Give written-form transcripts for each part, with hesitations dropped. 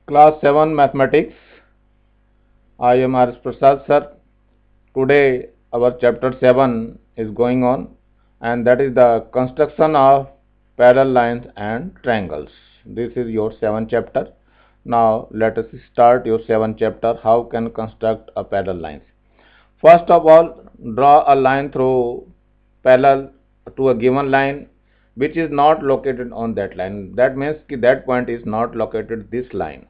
Class 7 Mathematics. I am R. S. Prasad sir. Today our chapter 7 is going on, and that is the construction of parallel lines and triangles. This is your 7th chapter. Now let us start your 7th chapter. How can construct a parallel lines? First of all, draw a line through parallel to a given line which is not located on that line. That means that point is not located this line.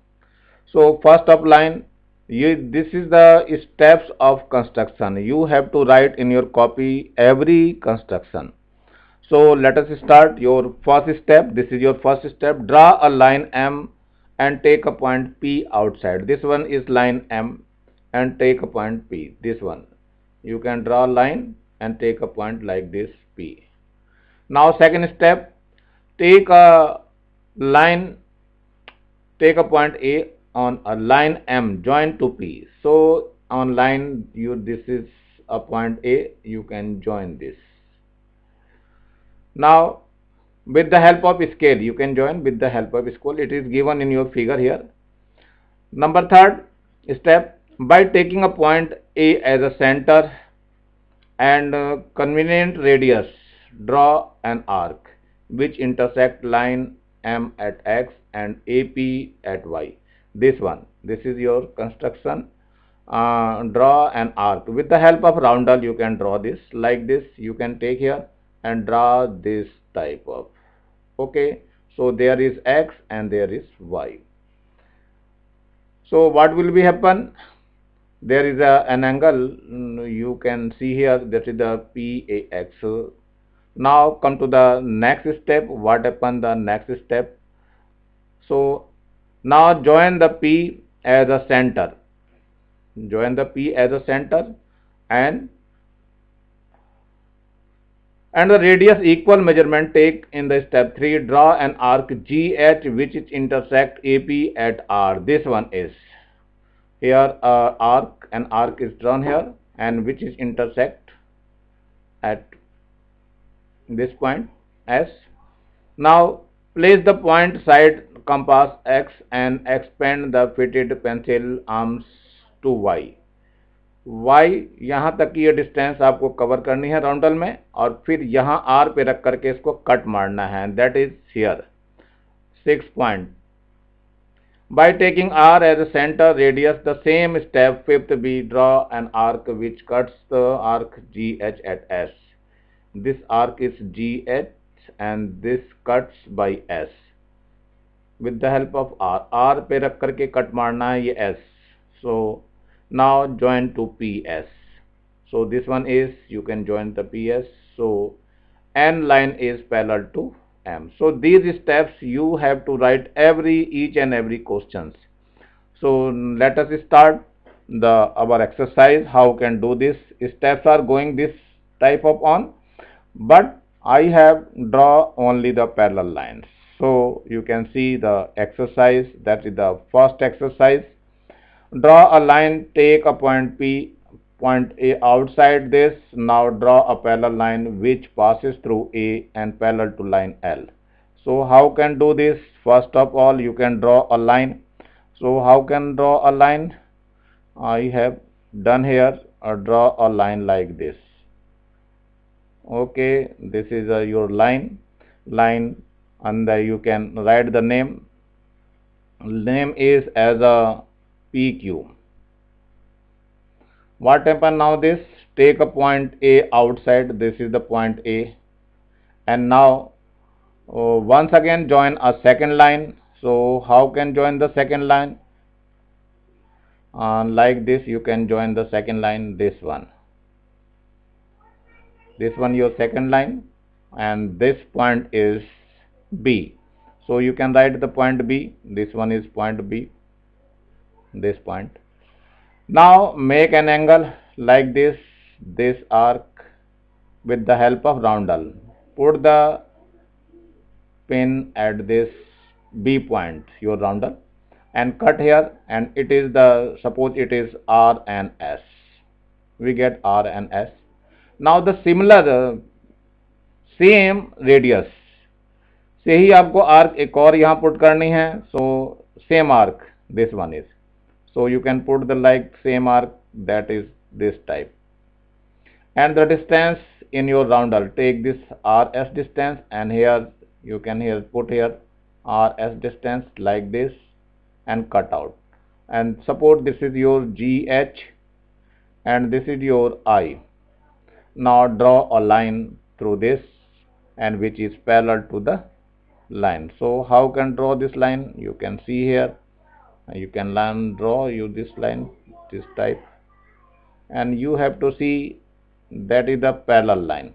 So first of line, this is the steps of construction. You have to write in your copy every construction. So let us start your first step. This is your first step. Draw a line M and take a point P outside. This one is line M and take a point P. This one. You can draw a line and take a point like this P. Now second step, take a line, take a point A on a line M join to P. So on line this is a point A, you can join this. Now with the help of scale you can join with the help of scale. It is given in your figure here. Number third step, by taking a point A as a center and convenient radius, draw an arc which intersect line M at X and AP at Y. This one, this is your construction. Draw an arc with the help of roundel. You can draw this like this. You can take here and draw this type of. Okay, so there is X and there is Y. So what will be happen? There is an angle you can see here, that is the PAX. Now come to the next step. What happened the next step? So now join the P as a center. Join the P as a center and the radius equal measurement take in the step 3. Draw an arc GH which is intersect AP at R. This one is here an arc is drawn here and which is intersect at this point S. Now place the point side compass X and expand the fitted pencil arms to Y. Y यहाँ तक की ये distance आपको cover करनी है राउंडल में, और फिर यहाँ R पे रख करके इसको कट मारना है. That is here 6 point. By taking R as a center radius, the same step, fifth B, draw an arc which cuts the arc GH at S. This arc is GH and this cuts by S. With the help of R पे रख करके cut मारना है ये S. So now join to PS. So this one is, you can join the PS. So N line is parallel to M. So these steps you have to write each and every questions. So let us start our exercise. How can do this? Steps are going this type of on, but I have draw only the parallel lines. So you can see the exercise. That is the first exercise. Draw a line, take a point P, point A outside this. Now draw a parallel line which passes through A and parallel to line L. So how can do this? First of all, you can draw a line. So how can draw a line? I have done here, draw a line like this. Okay, this is your line, and you can write the name. Name is as a PQ. What happened now? This, take a point A outside. This is the point A, and now once again join a second line. So how can join the second line? Like this, you can join the second line. This one your second line, and this point is B. So you can write the point B. This one is point B, this point. Now make an angle like this arc with the help of roundel. Put the pin at this B point, your roundel, and cut here, and it is the, suppose it is R and S. We get R and S. Now the similar same radius से ही आपको arc एक और यहाँ put करनी है. So same arc this one is. So you can put the like same arc, that is this type. And the distance in your roundel, take this RS distance, and here you can here put here RS distance like this and cut out. And suppose this is your GH and this is your I. Now draw a line through this and which is parallel to the line. So how can draw this line? You can see here, you can draw you this line, this type, and you have to see that is the parallel line.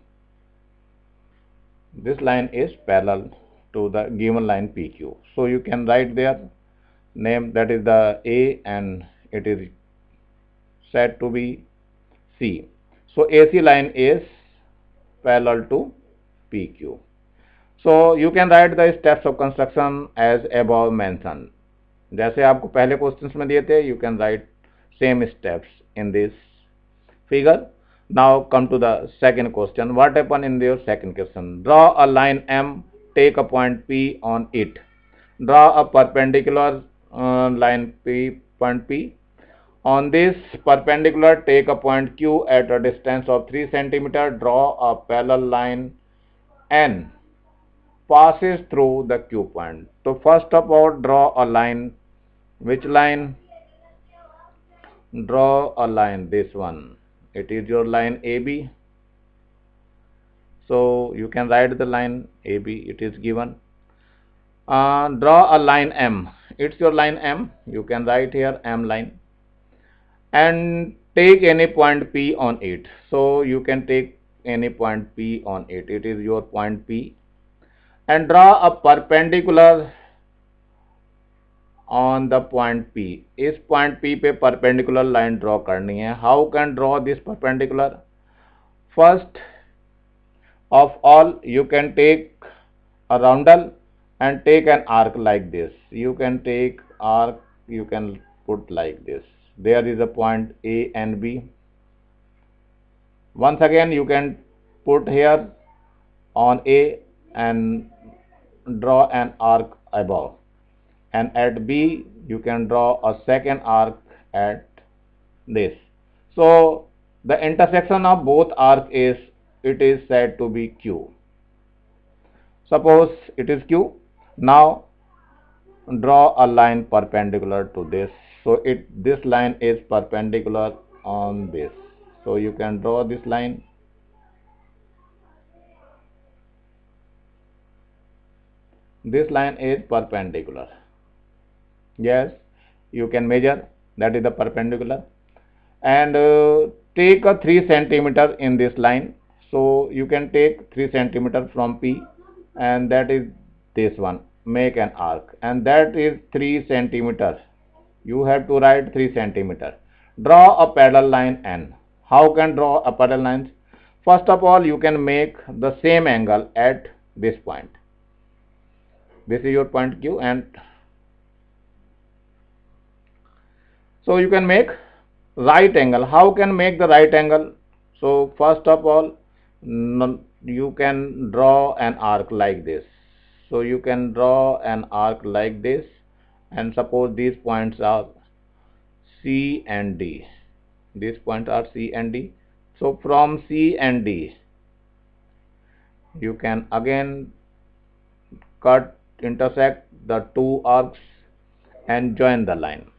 This line is parallel to the given line PQ. So you can write there name, that is the A, and it is said to be C. So AC line is parallel to PQ. So you can write the steps of construction as above mentioned. जैसे आपको पहले questions में दिए थे, you can write same steps in this figure. Now come to the second question. What happened in your second question? Draw a line M, take a point P on it. Draw a perpendicular line P, point P. On this perpendicular, take a point Q at a distance of 3 cm. Draw a parallel line N passes through the Q point. So first of all, draw a line. Which line? Draw a line, this one. It is your line AB. So you can write the line AB, it is given. Draw a line M. It's your line M. You can write here M line. And take any point P on it. So you can take any point P on it. It is your point P. And draw a perpendicular on the point P. इस point P पे perpendicular line draw करनी है. How can draw this perpendicular? First of all, you can take a roundel and take an arc like this. You can take arc, you can put like this. There is a point A and B. Once again, you can put here on A and draw an arc above. And at B you can draw a second arc at this. So the intersection of both arcs is, it is said to be Q. Suppose it is Q. Now draw a line perpendicular to this. So this line is perpendicular on this. So you can draw this line. This line is perpendicular. Yes, you can measure, that is the perpendicular. And take a 3 cm in this line. So you can take 3 cm from P, and that is this one. Make an arc, and that is 3 cm. You have to write 3 cm. Draw a parallel line N. How can draw a parallel line? First of all, you can make the same angle at this point. This is your point Q, and so you can make right angle. How can make the right angle? So first of all, you can draw an arc like this. So you can draw an arc like this, and suppose these points are C and D. These points are C and D. So from C and D, you can again intersect the two arcs and join the line.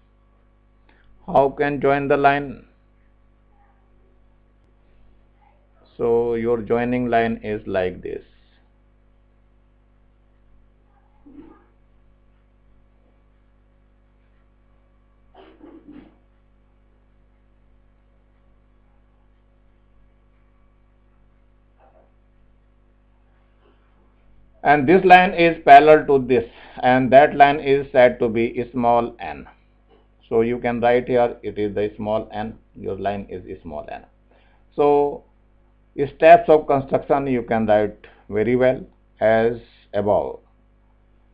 How can join the line? So your joining line is like this. And this line is parallel to this, and that line is said to be small n. So you can write here, it is the small n, your line is small n. So steps of construction you can write very well as above.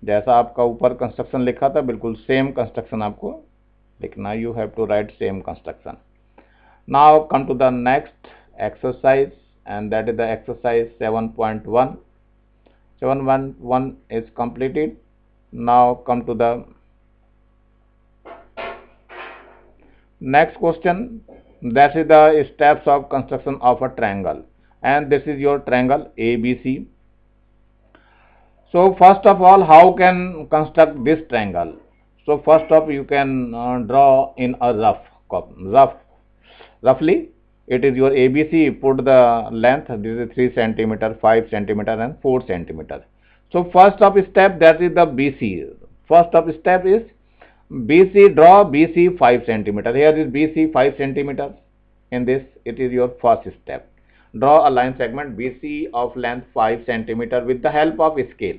जैसा आपका ऊपर construction लिखा था, बिल्कुल same construction आपको लिखना. You have to write same construction. Now come to the next exercise, and that is the exercise 7.1. 7.1 is completed. Now come to the Next question, that is the steps of construction of a triangle, and this is your triangle ABC. So first of all, how can construct this triangle? So first off, you can draw in a roughly. It is your ABC. Put the length. This is 3 centimeter, 5 centimeter, and 4 centimeter. So first of step, that is the BC. First of step is BC. Draw BC 5 centimeter. Here is BC 5 centimeter. In this, it is your first step. Draw a line segment BC of length 5 centimeter with the help of scale.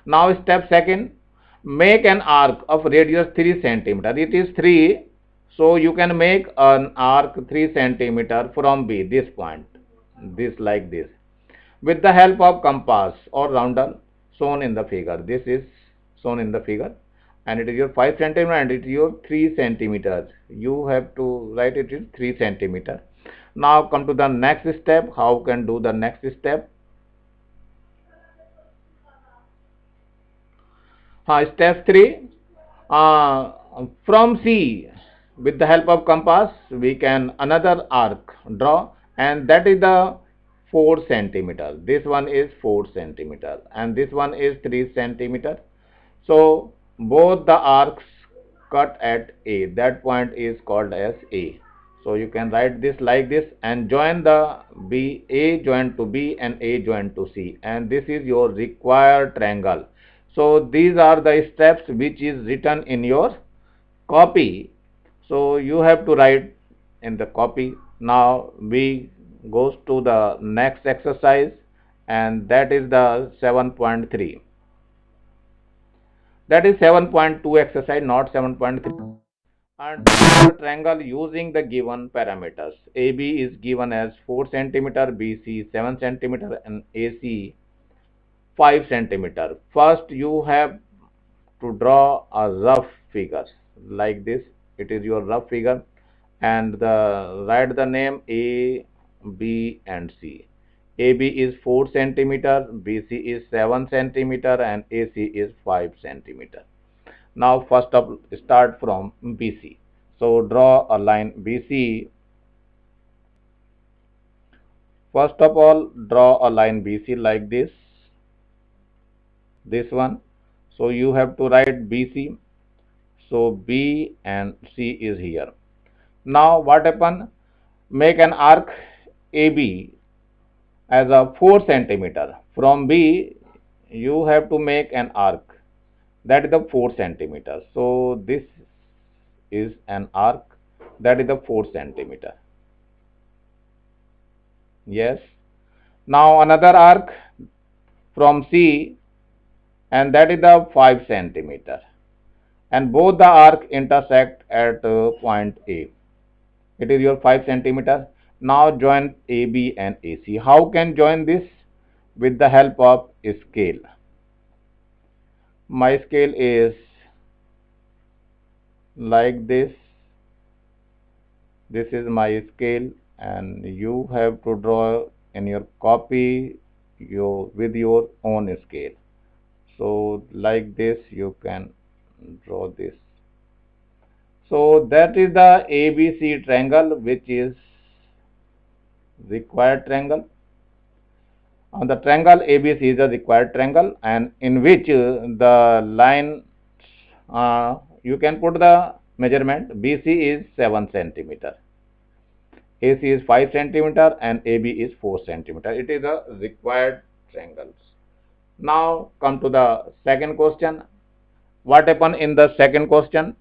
Now step second, make an arc of radius 3 centimeter. It is 3, so you can make an arc 3 centimeter from B, this point, this like this, with the help of compass or roundel shown in the figure. This is shown in the figure, and it is your 5 centimeter and it is your 3 centimeters. You have to write it is 3 centimeter. Now come to the next step. How can do the next step? Step 3, from C, with the help of compass, we can another arc draw, and that is the 4 centimeter. This one is 4 centimeter and this one is 3 centimeter. So both the arcs cut at A. That point is called as A. So you can write this like this and join the B, A joined to B and A joined to C, and this is your required triangle. So these are the steps which is written in your copy. So you have to write in the copy. Now we goes to the next exercise, and that is the 7.3. That is 7.2 exercise, not 7.3. And draw a triangle using the given parameters. AB is given as 4 centimeter, BC 7 centimeter, and AC 5 centimeter. First you have to draw a rough figure like this. It is your rough figure, and write the name A, B, and C. AB is 4 centimeter, BC is 7 centimeter, and AC is 5 centimeter. Now first up, start from BC. So draw a line BC. First of all, draw a line BC like this one. So you have to write BC. So B and C is here. Now what happen? Make an arc AB as a 4 centimeter. From B, you have to make an arc, that is the 4 centimeter. So this is an arc, that is the 4 centimeter. Yes. Now another arc from C, and that is the 5 centimeter. And both the arc intersect at point A. It is your 5 centimeter. Now join AB and AC. How can join this? With the help of scale. My scale is like this. This is my scale, and you have to draw in your copy with your own scale. So like this you can draw this. So that is the ABC triangle, which is required triangle. The triangle ABC is a required triangle, and in which the line, you can put the measurement. BC is 7 centimeter, AC is 5 centimeter, and AB is 4 centimeter. It is a required triangles. Now come to the second question. What happened in the second question?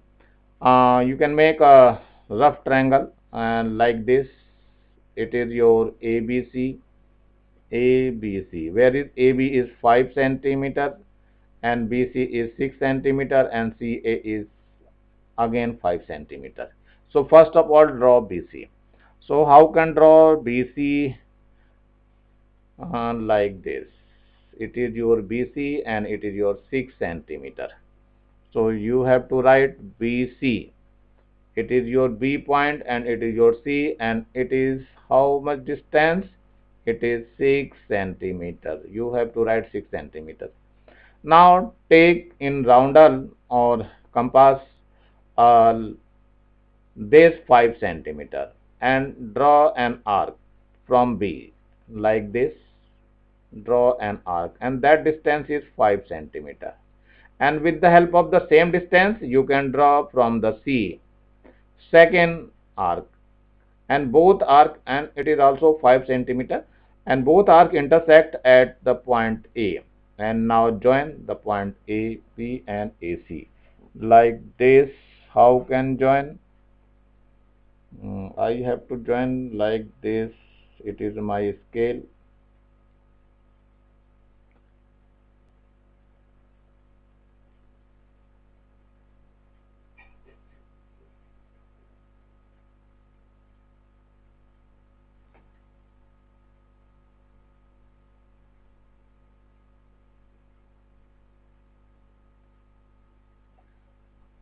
You can make a rough triangle, and like this. It is your ABC. ABC, where is AB is 5 centimeter and BC is 6 centimeter and CA is again 5 centimeter. So first of all, draw BC. So how can draw BC? Like this. It is your BC and it is your 6 centimeter. So you have to write BC. It is your B point and it is your C, and it is how much distance? It is 6 centimeter. You have to write 6 centimeter. Now take in roundel or compass a this 5 centimeter and draw an arc from B like this. Draw an arc and that distance is 5 centimeter. And with the help of the same distance, you can draw from the C second arc, and both arc, and it is also 5 centimeter, and both arc intersect at the point A. And now join the point A, B and AC like this. How can join? I have to join like this. It is my scale.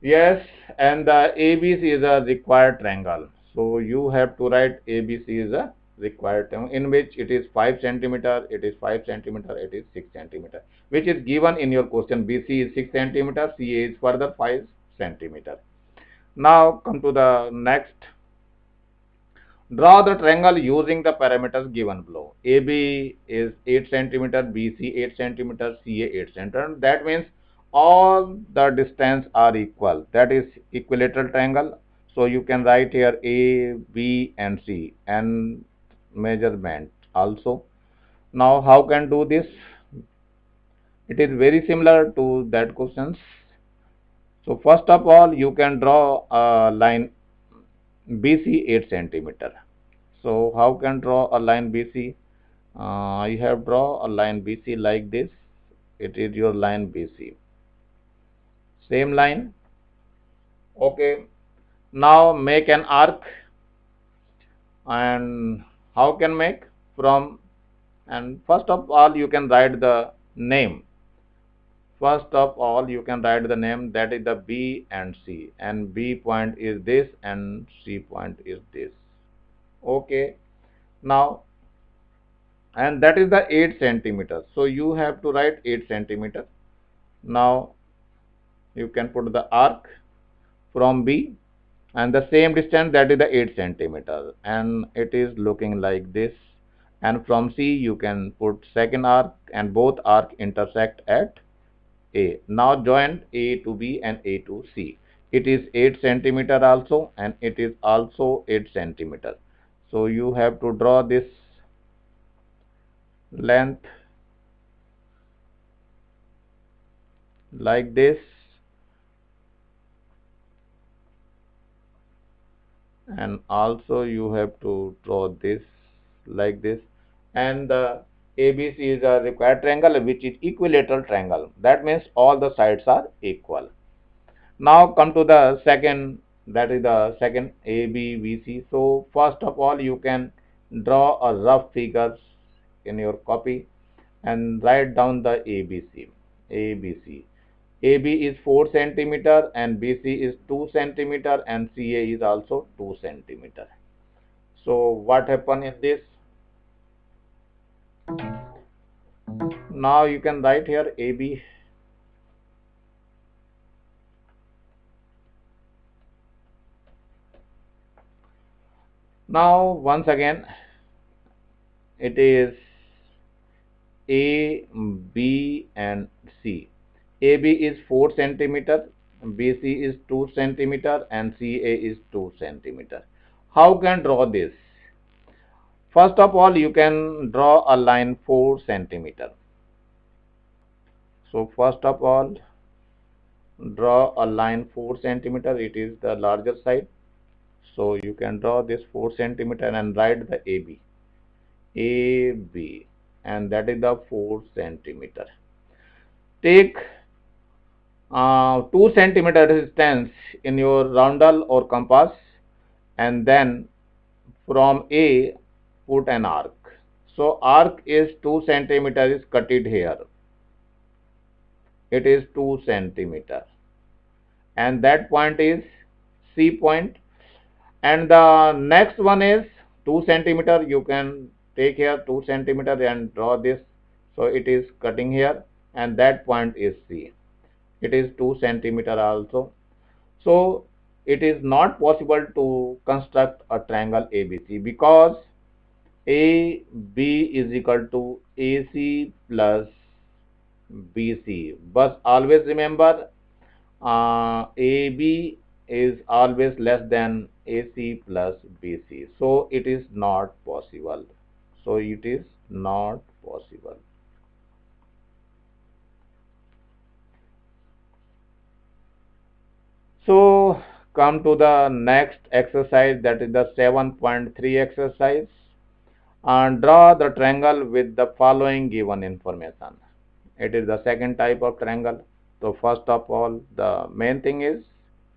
Yes, and the ABC is a required triangle. So you have to write ABC is a required triangle in which it is 5 centimeter, it is 5 centimeter, it is 6 centimeter, which is given in your question. BC is 6 centimeter, CA is further 5 centimeter. Now come to the next. Draw the triangle using the parameters given below. AB is 8 centimeter, BC 8 centimeter, CA 8 centimeter. That means all the distance are equal. That is equilateral triangle. So you can write here A, B and C and measurement also. Now how can do this? It is very similar to that questions. So first of all, you can draw a line BC 8 centimeter. So how can draw a line BC? You have draw a line BC like this. It is your line BC. Same line. Okay. Now make an arc. And how can make? From, and first of all you can write the name. First of all you can write the name, that is the B and C, and B point is this and C point is this. Okay. Now, and that is the 8 centimeters. So you have to write 8 centimeters. Now you can put the arc from B and the same distance, that is the 8 centimeters, and it is looking like this. And from C you can put second arc and both arc intersect at A. Now join A to B and A to C. It is 8 centimeter also and it is also 8 centimeter. So you have to draw this length like this, and also you have to draw this like this. And the ABC is a required triangle which is equilateral triangle. That means all the sides are equal. Now come to the second, that is the second ABVC. So first of all you can draw a rough figures in your copy and write down the ABC. ABC. AB is 4 centimeter and BC is 2 centimeter and CA is also 2 centimeter. So what happened in this? Now you can write here AB. Now once again it is A, B and C. AB is 4 centimeter, BC is 2 centimeter and CA is 2 centimeter. How can draw this? First of all you can draw a line 4 centimeter. So first of all draw a line 4 centimeter, it is the larger side. So you can draw this 4 centimeter and write the AB. AB, and that is the 4 centimeter. Take 2 centimeter distance in your roundel or compass, and then from A put an arc. So arc is 2 centimeter is cutted here. It is 2 centimeter, and that point is C point. And the next one is 2 centimeter. You can take here 2 centimeter and draw this. So it is cutting here, and that point is C. It is 2 centimeter also. So it is not possible to construct a triangle ABC because AB is equal to AC plus BC. But always remember, AB is always less than AC plus BC. So it is not possible. So it is not possible. So come to the next exercise, that is the 7.3 exercise. And draw the triangle with the following given information. It is the second type of triangle. So first of all, the main thing is,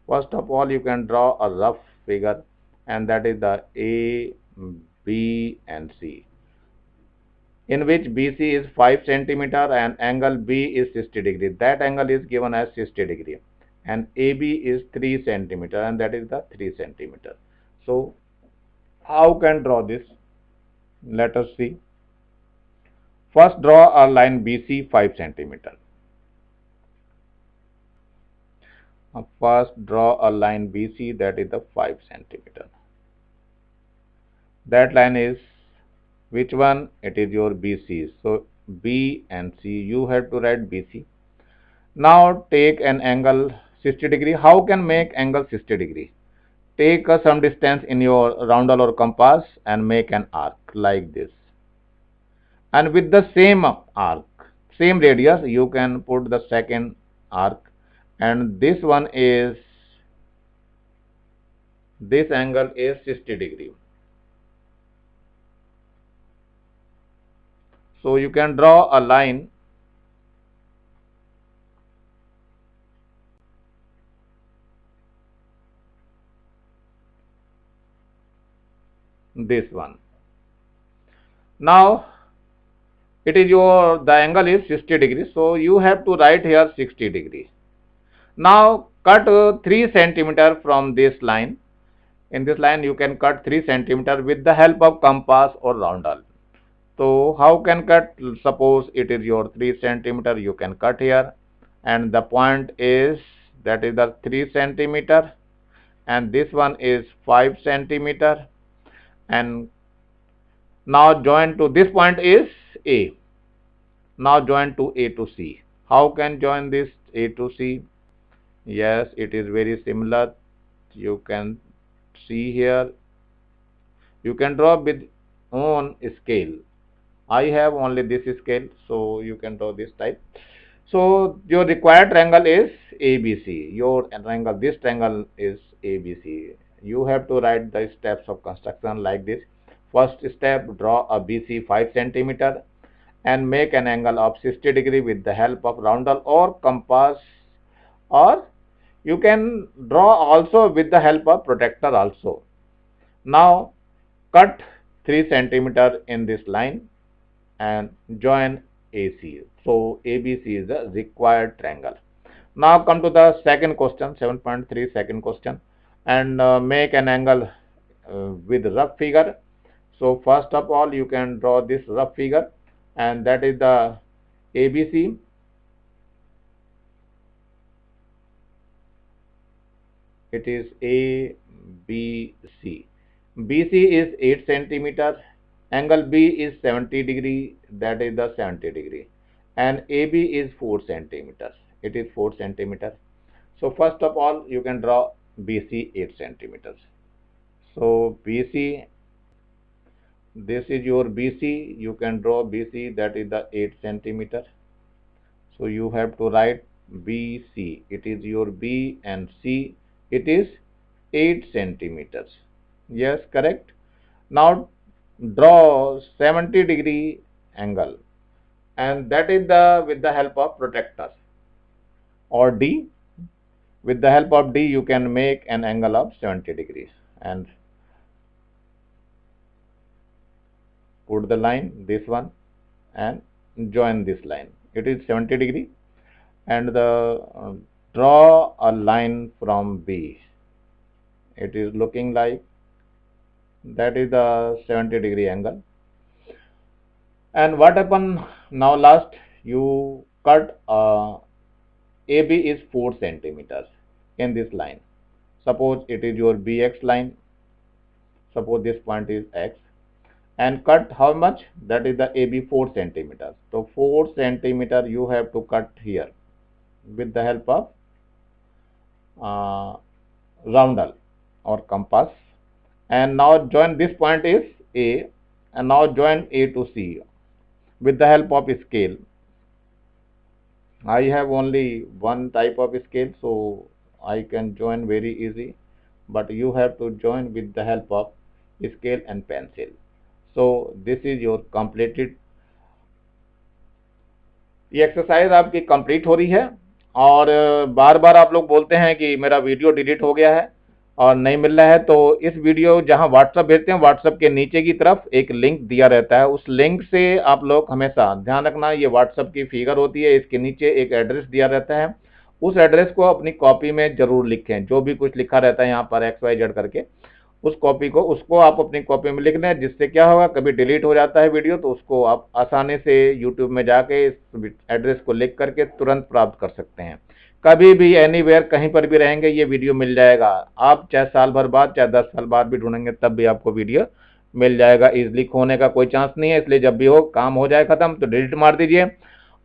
first of all, you can draw a rough figure, and that is the A, B and C, in which BC is 5 centimeter and angle B is 60 degree. That angle is given as 60 degree, and AB is 3 centimeter, and that is the 3 centimeter. So how can draw this? Let us see. First, draw a line BC 5 centimeter. First, draw a line BC, that is the 5 centimeter. That line is which one? It is your BC. So B and C, you have to write BC. Now take an angle 60 degree. How can make angle 60 degree? Take some distance in your roundel or compass and make an arc like this. And with the same arc, same radius, you can put the second arc, and this one is, this angle is 60 degree. So you can draw a line this one. Now it is the angle is 60 degree, so you have to write here 60 degree. Now cut 3 centimeter from this line. In this line you can cut 3 centimeter with the help of compass or roundel. So how can cut? Suppose it is your 3 centimeter, you can cut here, and the point is, that is the 3 centimeter, and this one is 5 centimeter, and now join to this point is A. Now join to A to C. How can join this A to C? Yes, it is very similar. You can see here. You can draw with own scale. I have only this scale, so you can draw this type. So your required triangle is ABC. Your triangle, this triangle is ABC. You have to write the steps of construction like this. First step, draw a BC 5 centimeter and make an angle of 60 degree with the help of roundel or compass, or you can draw also with the help of protractor also. Now cut 3 centimeter in this line and join AC. So ABC is the required triangle. Now come to the second question, 7.3 second question, and make an angle with rough figure. So first of all, you can draw this rough figure, and that is the ABC. It is ABC. BC is 8 centimeter. Angle B is 70 degree, that is the 70 degree, and AB is 4 centimeters. It is 4 centimeter. So first of all, you can draw BC 8 centimeters. So BC, this is your BC. You can draw BC, that is the 8 centimeter. So you have to write BC. It is your B and C. It is 8 centimeters. Yes, correct. Now draw 70 degree angle, and that is the with the help of protractor or D. With the help of D, you can make an angle of 70 degrees and put the line, this one, and join this line. It is 70 degree, and the draw a line from B. It is looking like, that is the 70 degree angle. And what happened now? Last, you cut AB is 4 centimeters in this line. suppose it is your bx line, suppose this point is x, and cut how much? That is the AB 4 centimeters. So 4 centimeter you have to cut here with the help of roundel or compass. And now join, this point is A, and now join A to C with the help of scale. I have only one type of scale, so I can join very easy, but you have to join with the help of scale and pencil. So this is your completed. ये exercise आपकी complete हो रही है, और बार बार आप लोग बोलते हैं कि मेरा वीडियो डिलीट हो गया है और नहीं मिल रहा है, तो इस वीडियो जहां व्हाट्सएप भेजते हैं, व्हाट्सएप के नीचे की तरफ एक लिंक दिया रहता है, उस लिंक से आप लोग हमेशा ध्यान रखना, ये व्हाट्सएप की फिगर होती है, इसके नीचे एक एड्रेस दिया रहता है, उस एड्रेस को अपनी कॉपी में जरूर लिखें। जो भी कुछ लिखा रहता है यहाँ पर XYZ करके, उस कॉपी को, उसको आप अपनी कॉपी में लिख लें, जिससे क्या होगा, कभी डिलीट हो जाता है वीडियो तो उसको आप आसानी से यूट्यूब में जाके इस एड्रेस को लिख करके तुरंत प्राप्त कर सकते हैं। कभी भी एनीवेयर कहीं पर भी रहेंगे ये वीडियो मिल जाएगा। आप चाहे साल भर बाद, चाहे 10 साल बाद भी ढूंढेंगे तब भी आपको वीडियो मिल जाएगा। इजली खोने का कोई चांस नहीं है, इसलिए जब भी हो, काम हो जाए खत्म तो डिलीट मार दीजिए,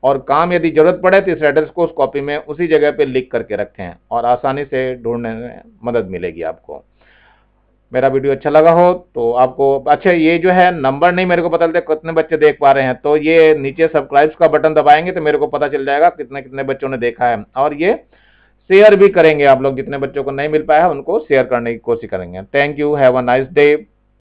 और काम यदि जरूरत पड़े तो इस एड्रेस को उस कॉपी में उसी जगह पे लिख करके रखें और आसानी से ढूंढने में मदद मिलेगी आपको। मेरा वीडियो अच्छा लगा हो तो आपको, अच्छा ये जो है नंबर नहीं मेरे को पता चलता कितने बच्चे देख पा रहे हैं, तो ये नीचे सब्सक्राइब का बटन दबाएंगे तो मेरे को पता चल जाएगा कितने कितने बच्चों ने देखा है, और ये शेयर भी करेंगे आप लोग, जितने बच्चों को नहीं मिल पाया है उनको शेयर करने की कोशिश करेंगे। Thank you, have a nice day.